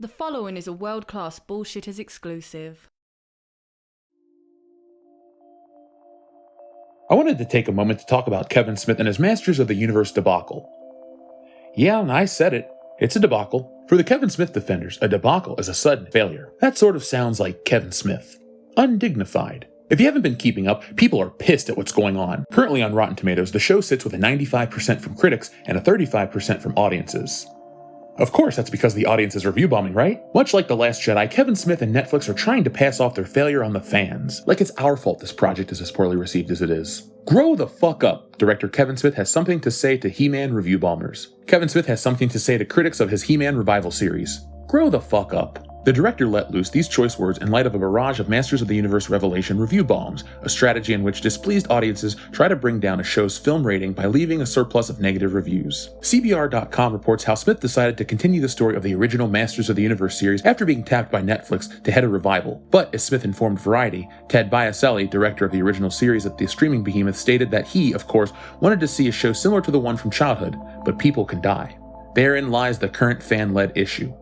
The following is a world-class Bullshitters exclusive. I wanted to take a moment to talk about Kevin Smith and his Masters of the Universe debacle. Yeah, and I said it. It's a debacle. For the Kevin Smith defenders, a debacle is a sudden failure. That sort of sounds like Kevin Smith. Undignified. If you haven't been keeping up, people are pissed at what's going on. Currently on Rotten Tomatoes, the show sits with a 95% from critics and a 35% from audiences. Of course, that's because the audience is review bombing, right? Much like The Last Jedi, Kevin Smith and Netflix are trying to pass off their failure on the fans. Like it's our fault this project is as poorly received as it is. Grow the fuck up. Director Kevin Smith has something to say to He-Man review bombers. Kevin Smith has something to say to critics of his He-Man revival series. Grow the fuck up. The director let loose these choice words in light of a barrage of Masters of the Universe Revelation review bombs, a strategy in which displeased audiences try to bring down a show's film rating by leaving a surplus of negative reviews. CBR.com reports how Smith decided to continue the story of the original Masters of the Universe series after being tapped by Netflix to head a revival. But, as Smith informed Variety, Ted Biaselli, director of the original series at the streaming behemoth, stated that he, of course, wanted to see a show similar to the one from childhood, but people can die. Therein lies the current fan-led issue.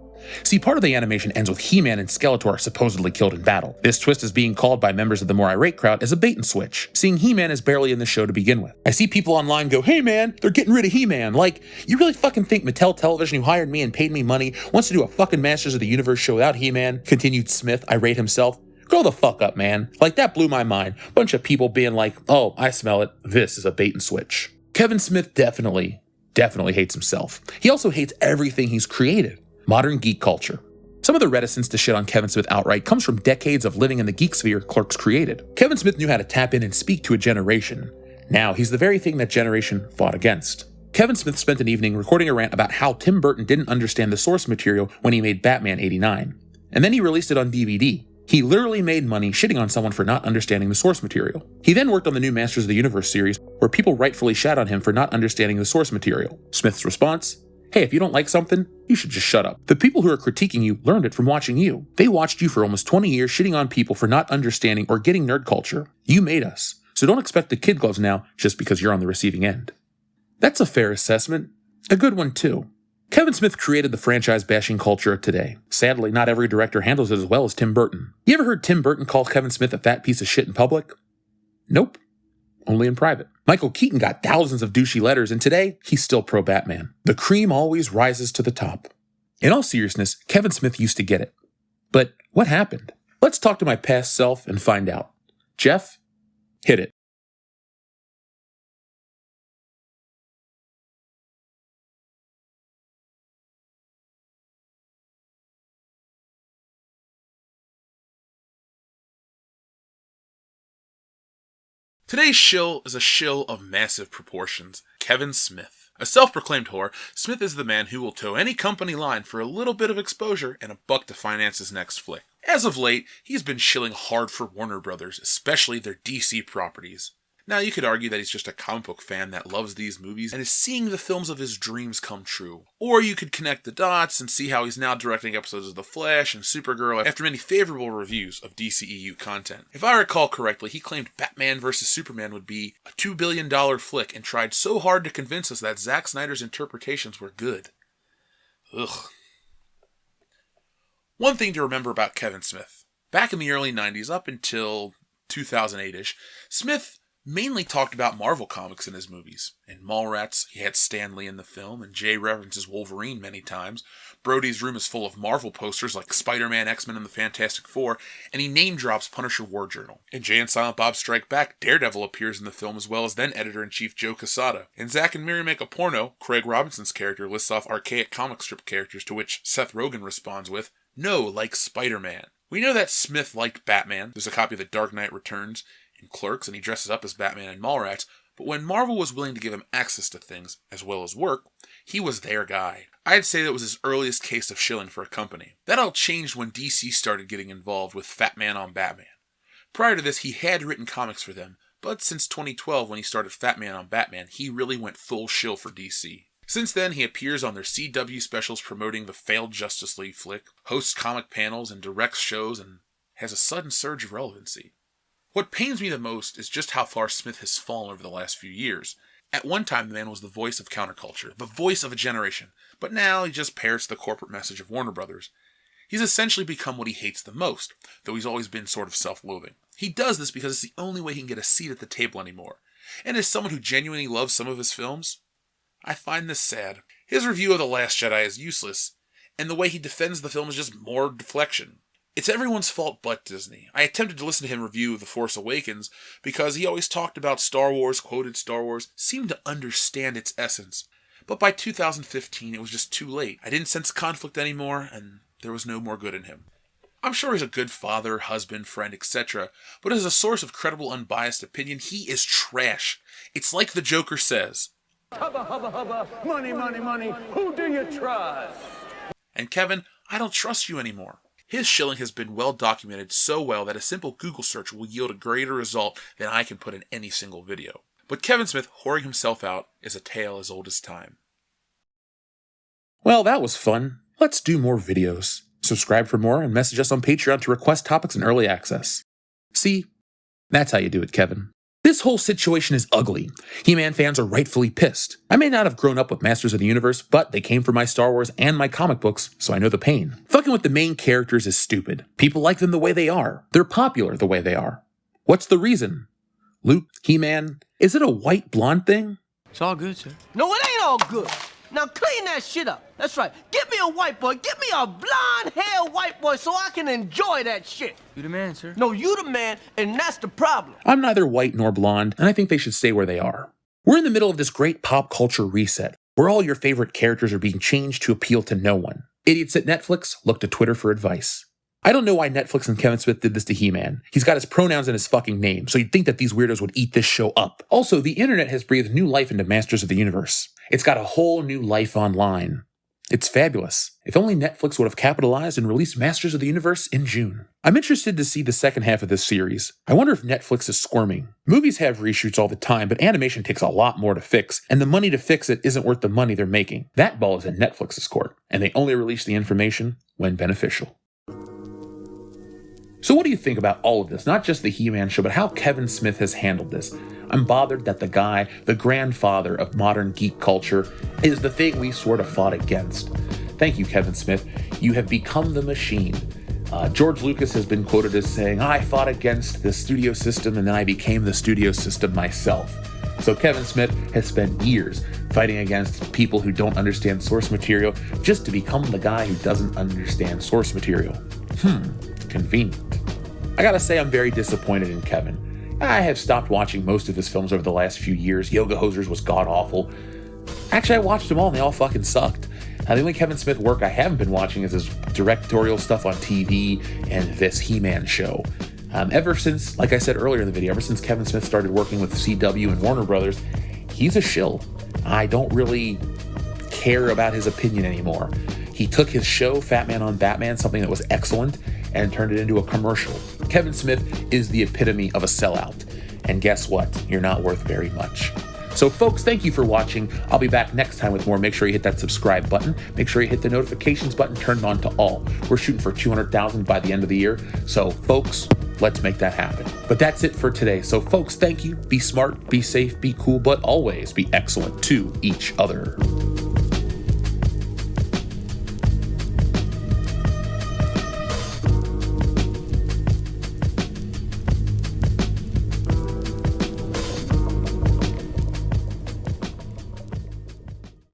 See, part of the animation ends with He-Man and Skeletor supposedly killed in battle. This twist is being called by members of the more irate crowd as a bait and switch, seeing He-Man is barely in the show to begin with. I see people online go, "Hey man, they're getting rid of He-Man." Like, you really fucking think Mattel Television, who hired me and paid me money, wants to do a fucking Masters of the Universe show without He-Man? Continued Smith, irate himself. Grow the fuck up, man. Like, that blew my mind. Bunch of people being like, "Oh, I smell it. This is a bait and switch." Kevin Smith definitely hates himself. He also hates everything he's created. Modern geek culture. Some of the reticence to shit on Kevin Smith outright comes from decades of living in the geek sphere Clerks created. Kevin Smith knew how to tap in and speak to a generation. Now he's the very thing that generation fought against. Kevin Smith spent an evening recording a rant about how Tim Burton didn't understand the source material when he made Batman '89. And then he released it on DVD. He literally made money shitting on someone for not understanding the source material. He then worked on the new Masters of the Universe series, where people rightfully shat on him for not understanding the source material. Smith's response? Hey, if you don't like something, you should just shut up. The people who are critiquing you learned it from watching you. They watched you for almost 20 years shitting on people for not understanding or getting nerd culture. You made us. So don't expect the kid gloves now just because you're on the receiving end. That's a fair assessment. A good one too. Kevin Smith created the franchise bashing culture of today. Sadly, not every director handles it as well as Tim Burton. You ever heard Tim Burton call Kevin Smith a fat piece of shit in public? Nope. Only in private. Michael Keaton got thousands of douchey letters, and today, he's still pro-Batman. The cream always rises to the top. In all seriousness, Kevin Smith used to get it. But what happened? Let's talk to my past self and find out. Jeff, hit it. Today's shill is a shill of massive proportions, Kevin Smith. A self-proclaimed whore, Smith is the man who will toe any company line for a little bit of exposure and a buck to finance his next flick. As of late, he's been shilling hard for Warner Brothers, especially their DC properties. Now, you could argue that he's just a comic book fan that loves these movies and is seeing the films of his dreams come true. Or you could connect the dots and see how he's now directing episodes of The Flash and Supergirl after many favorable reviews of DCEU content. If I recall correctly, he claimed Batman vs. Superman would be a $2 billion flick and tried so hard to convince us that Zack Snyder's interpretations were good. Ugh. One thing to remember about Kevin Smith. Back in the early 90s, up until 2008-ish, Smith mainly talked about Marvel Comics in his movies. In Mallrats, he had Stan Lee in the film, and Jay references Wolverine many times. Brody's room is full of Marvel posters like Spider-Man, X-Men, and the Fantastic Four, and he name-drops Punisher War Journal. In Jay and Silent Bob Strike Back, Daredevil appears in the film as well as then Editor-in-Chief Joe Quesada. In Zack and Miri Make a Porno, Craig Robinson's character lists off archaic comic strip characters to which Seth Rogen responds with, "No, like Spider-Man." We know that Smith liked Batman. There's a copy of The Dark Knight Returns in Clerks, and he dresses up as Batman in Mallrats, but when Marvel was willing to give him access to things, as well as work, he was their guy. I'd say that was his earliest case of shilling for a company. That all changed when DC started getting involved with Fat Man on Batman. Prior to this, he had written comics for them, but since 2012 when he started Fat Man on Batman, he really went full shill for DC. Since then, he appears on their CW specials promoting the failed Justice League flick, hosts comic panels and directs shows, and has a sudden surge of relevancy. What pains me the most is just how far Smith has fallen over the last few years. At one time, the man was the voice of counterculture, the voice of a generation, but now he just parrots the corporate message of Warner Brothers. He's essentially become what he hates the most, though he's always been sort of self-loathing. He does this because it's the only way he can get a seat at the table anymore. And as someone who genuinely loves some of his films, I find this sad. His review of The Last Jedi is useless, and the way he defends the film is just more deflection. It's everyone's fault but Disney. I attempted to listen to him review The Force Awakens because he always talked about Star Wars, quoted Star Wars, seemed to understand its essence. But by 2015, it was just too late. I didn't sense conflict anymore, and there was no more good in him. I'm sure he's a good father, husband, friend, etc., but as a source of credible, unbiased opinion, he is trash. It's like the Joker says, "Hubba, hubba, hubba, money, money, money, who do you trust?" And Kevin, I don't trust you anymore. His shilling has been well documented so well that a simple Google search will yield a greater result than I can put in any single video. But Kevin Smith whoring himself out is a tale as old as time. Well, that was fun. Let's do more videos. Subscribe for more and message us on Patreon to request topics and early access. See, that's how you do it, Kevin. This whole situation is ugly. He-Man fans are rightfully pissed. I may not have grown up with Masters of the Universe, but they came from my Star Wars and my comic books, so I know the pain. Fucking with the main characters is stupid. People like them the way they are. They're popular the way they are. What's the reason? Luke, He-Man, is it a white blonde thing? It's all good, sir. No, it ain't all good. Now clean that shit up. That's right. Get me a white boy. Get me a blonde-haired white boy so I can enjoy that shit. You the man, sir. No, you the man, and that's the problem. I'm neither white nor blonde, and I think they should stay where they are. We're in the middle of this great pop culture reset, where all your favorite characters are being changed to appeal to no one. Idiots at Netflix look to Twitter for advice. I don't know why Netflix and Kevin Smith did this to He-Man. He's got his pronouns in his fucking name, so you'd think that these weirdos would eat this show up. Also, the internet has breathed new life into Masters of the Universe. It's got a whole new life online. It's fabulous. If only Netflix would have capitalized and released Masters of the Universe in June. I'm interested to see the second half of this series. I wonder if Netflix is squirming. Movies have reshoots all the time, but animation takes a lot more to fix, and the money to fix it isn't worth the money they're making. That ball is in Netflix's court, and they only release the information when beneficial. So what do you think about all of this? Not just the He-Man show, but how Kevin Smith has handled this. I'm bothered that the guy, the grandfather of modern geek culture, is the thing we sort of fought against. Thank you, Kevin Smith. You have become the machine. George Lucas has been quoted as saying, "I fought against the studio system and then I became the studio system myself." So Kevin Smith has spent years fighting against people who don't understand source material just to become the guy who doesn't understand source material. Convenient. I gotta say, I'm very disappointed in Kevin. I have stopped watching most of his films over the last few years. Yoga Hosers was god-awful. Actually, I watched them all and they all fucking sucked. The only Kevin Smith work I haven't been watching is his directorial stuff on TV and this He-Man show. Ever since, like I said earlier in the video, ever since Kevin Smith started working with CW and Warner Brothers, he's a shill. I don't really care about his opinion anymore. He took his show, Fat Man on Batman, something that was excellent, and turned it into a commercial. Kevin Smith is the epitome of a sellout. And guess what? You're not worth very much. So folks, thank you for watching. I'll be back next time with more. Make sure you hit that subscribe button. Make sure you hit the notifications button turned on to all. We're shooting for 200,000 by the end of the year. So folks, let's make that happen. But that's it for today. So folks, thank you. Be smart, be safe, be cool, but always be excellent to each other.